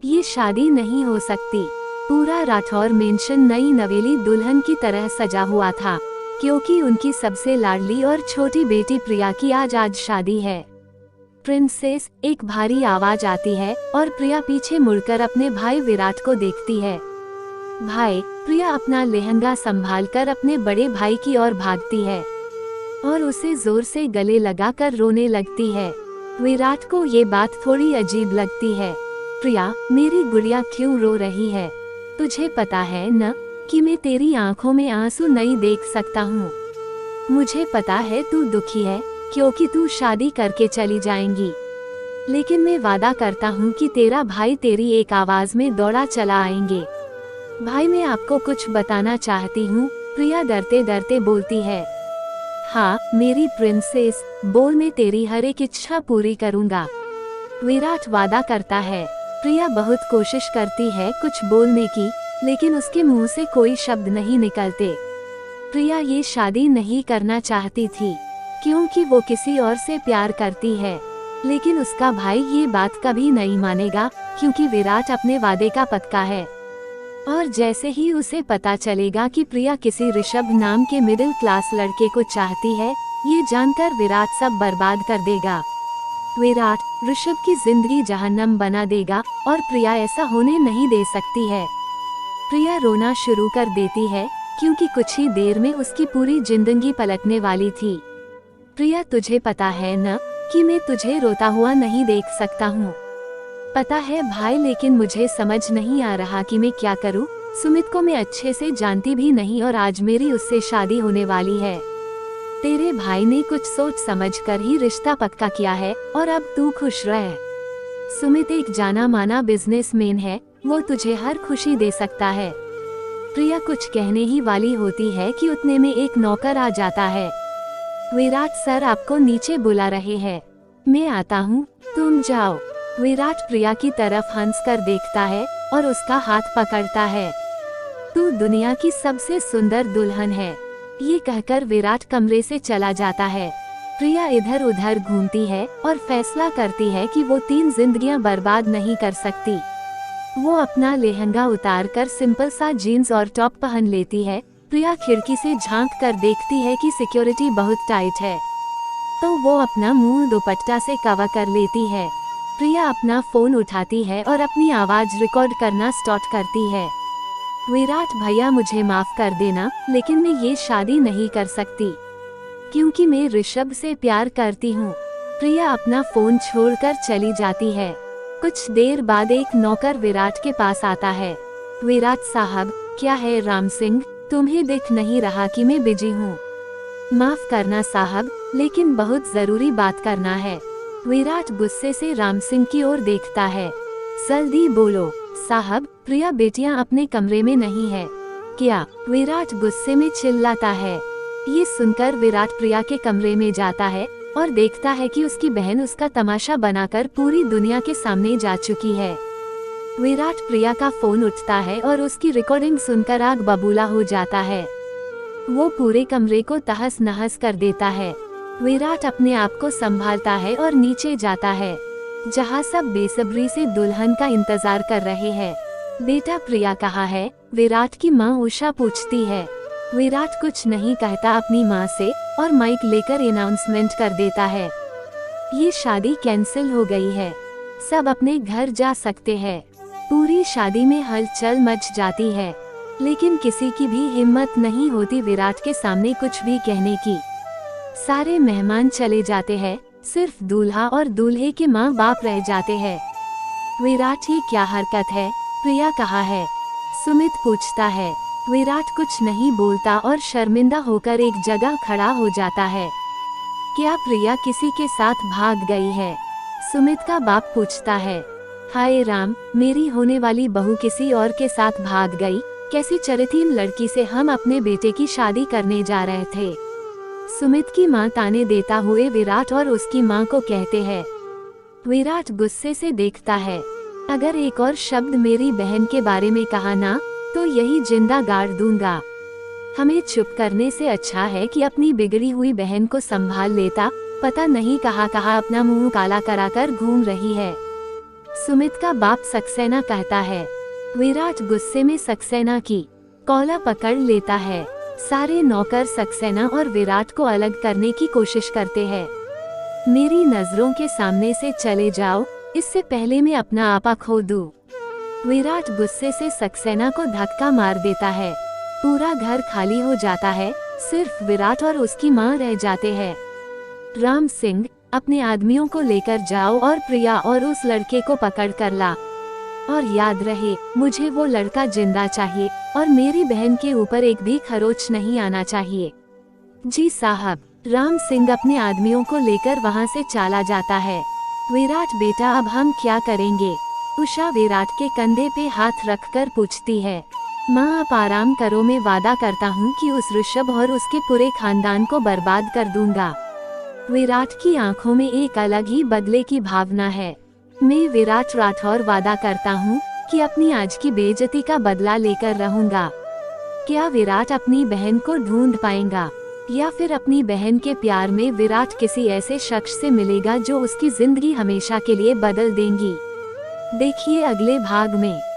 ये शादी नहीं हो सकती। पूरा राठौर मेंशन नई नवेली दुल्हन की तरह सजा हुआ था, क्योंकि उनकी सबसे लाडली और छोटी बेटी प्रिया की आज शादी है। प्रिंसेस, एक भारी आवाज आती है और प्रिया पीछे मुड़कर अपने भाई विराट को देखती है। भाई, प्रिया अपना लहंगा संभालकर अपने बड़े भाई की ओर भागती है और उसे जोर से गले लगाकर रोने लगती है। विराट को ये बात थोड़ी अजीब लगती है। प्रिया, मेरी गुड़िया क्यों रो रही है? तुझे पता है न कि मैं तेरी आंखों में आंसू नहीं देख सकता हूँ। मुझे पता है तू दुखी है क्योंकि तू शादी करके चली जाएंगी, लेकिन मैं वादा करता हूँ कि तेरा भाई तेरी एक आवाज में दौड़ा चला आएंगे। भाई, मैं आपको कुछ बताना चाहती हूँ, प्रिया डरते डरते बोलती है। हाँ मेरी प्रिंसेस, बोल, मैं तेरी हर एक इच्छा पूरी करूँगा। विराट वादा करता है। प्रिया बहुत कोशिश करती है कुछ बोलने की, लेकिन उसके मुंह से कोई शब्द नहीं निकलते। प्रिया ये शादी नहीं करना चाहती थी क्योंकि वो किसी और से प्यार करती है, लेकिन उसका भाई ये बात कभी नहीं मानेगा क्योंकि विराट अपने वादे का पक्का है। और जैसे ही उसे पता चलेगा कि प्रिया किसी ऋषभ नाम के मिडिल क्लास लड़के को चाहती है, ये जानकर विराट सब बर्बाद कर देगा। विराट ऋषभ की जिंदगी जहन्नम बना देगा और प्रिया ऐसा होने नहीं दे सकती है। प्रिया रोना शुरू कर देती है क्योंकि कुछ ही देर में उसकी पूरी जिंदगी पलटने वाली थी। प्रिया, तुझे पता है न कि मैं तुझे रोता हुआ नहीं देख सकता हूँ। पता है भाई, लेकिन मुझे समझ नहीं आ रहा कि मैं क्या करूँ। सुमित को मैं अच्छे से जानती भी नहीं और आज मेरी उससे शादी होने वाली है। तेरे भाई ने कुछ सोच समझ कर ही रिश्ता पक्का किया है और अब तू खुश रह। सुमित एक जाना माना बिजनेसमैन है, वो तुझे हर खुशी दे सकता है। प्रिया कुछ कहने ही वाली होती है कि उतने में एक नौकर आ जाता है। विराट सर, आपको नीचे बुला रहे हैं। मैं आता हूँ, तुम जाओ। विराट प्रिया की तरफ हंस कर देखता है और उसका हाथ पकड़ता है। तू दुनिया की सबसे सुंदर दुल्हन है, ये कहकर विराट कमरे से चला जाता है। प्रिया इधर उधर घूमती है और फैसला करती है कि वो 3 जिंदगियां बर्बाद नहीं कर सकती। वो अपना लहंगा उतारकर सिंपल सा जीन्स और टॉप पहन लेती है। प्रिया खिड़की से झांक कर देखती है कि सिक्योरिटी बहुत टाइट है, तो वो अपना मुंह दुपट्टा से कवर कर लेती है। प्रिया अपना फोन उठाती है और अपनी आवाज रिकॉर्ड करना स्टार्ट करती है। विराट भैया, मुझे माफ कर देना, लेकिन मैं ये शादी नहीं कर सकती क्योंकि मैं ऋषभ से प्यार करती हूँ। प्रिया अपना फोन छोड़कर चली जाती है। कुछ देर बाद एक नौकर विराट के पास आता है। विराट साहब, क्या है राम सिंह, तुम्हें दिख नहीं रहा कि मैं बिजी हूँ? माफ करना साहब, लेकिन बहुत जरूरी बात करना है। विराट गुस्से से राम सिंह की ओर देखता है। जल्दी बोलो साहब, प्रिया बेटियां अपने कमरे में नहीं है क्या? विराट गुस्से में चिल्लाता है। ये सुनकर विराट प्रिया के कमरे में जाता है और देखता है कि उसकी बहन उसका तमाशा बनाकर पूरी दुनिया के सामने जा चुकी है। विराट प्रिया का फोन उठता है और उसकी रिकॉर्डिंग सुनकर आग बबूला हो जाता है। वो पूरे कमरे को तहस नहस कर देता है। विराट अपने आप को संभालता है और नीचे जाता है, जहाँ सब बेसब्री से दुल्हन का इंतजार कर रहे हैं। बेटा प्रिया कहाँ है? विराट की माँ उषा पूछती है। विराट कुछ नहीं कहता अपनी माँ से और माइक लेकर अनाउंसमेंट कर देता है, ये शादी कैंसिल हो गई है, सब अपने घर जा सकते हैं। पूरी शादी में हलचल मच जाती है, लेकिन किसी की भी हिम्मत नहीं होती विराट के सामने कुछ भी कहने की। सारे मेहमान चले जाते हैं, सिर्फ दूल्हा और दूल्हे के माँ बाप रह जाते हैं। विराट, ये क्या हरकत है? प्रिया कहाँ है? सुमित पूछता है। विराट कुछ नहीं बोलता और शर्मिंदा होकर एक जगह खड़ा हो जाता है। क्या प्रिया किसी के साथ भाग गई है? सुमित का बाप पूछता है। हाय राम, मेरी होने वाली बहू किसी और के साथ भाग गई? कैसी चरित्रहीन लड़की से हम अपने बेटे की शादी करने जा रहे थे? सुमित की माँ ताने देता हुए विराट और उसकी माँ को कहते हैं। विराट गुस्से से देखता है, अगर एक और शब्द मेरी बहन के बारे में कहा ना, तो यही जिंदा गाड़ दूंगा। हमें चुप करने से अच्छा है कि अपनी बिगड़ी हुई बहन को संभाल लेता। पता नहीं कहाँ कहाँ अपना मुंह काला कराकर घूम रही है। सुमित का बाप सक्सेना कहता है। विराट गुस्से में सक्सेना की कॉलर पकड़ लेता है। सारे नौकर सक्सेना और विराट को अलग करने की कोशिश करते हैं। मेरी नजरों के सामने से चले जाओ, इससे पहले मैं अपना आपा खो दूं। विराट गुस्से से सक्सेना को धक्का मार देता है। पूरा घर खाली हो जाता है, सिर्फ विराट और उसकी मां रह जाते हैं। राम सिंह, अपने आदमियों को लेकर जाओ और प्रिया और उस लड़के को पकड़ कर ला। और याद रहे, मुझे वो लड़का जिंदा चाहिए और मेरी बहन के ऊपर एक भी खरोच नहीं आना चाहिए। जी साहब। राम सिंह अपने आदमियों को लेकर वहां से चला जाता है। विराट बेटा, अब हम क्या करेंगे? उषा विराट के कंधे पे हाथ रखकर पूछती है। माँ, आप आराम करो, मैं वादा करता हूँ कि उस ऋषभ और उसके पूरे खानदान को बर्बाद कर दूंगा। विराट की आंखों में एक अलग ही बदले की भावना है। मैं विराट राठौर वादा करता हूँ कि अपनी आज की बेइज्जती का बदला लेकर रहूंगा। क्या विराट अपनी बहन को ढूंढ पाएगा, या फिर अपनी बहन के प्यार में विराट किसी ऐसे शख्स से मिलेगा जो उसकी जिंदगी हमेशा के लिए बदल देंगी? देखिए अगले भाग में।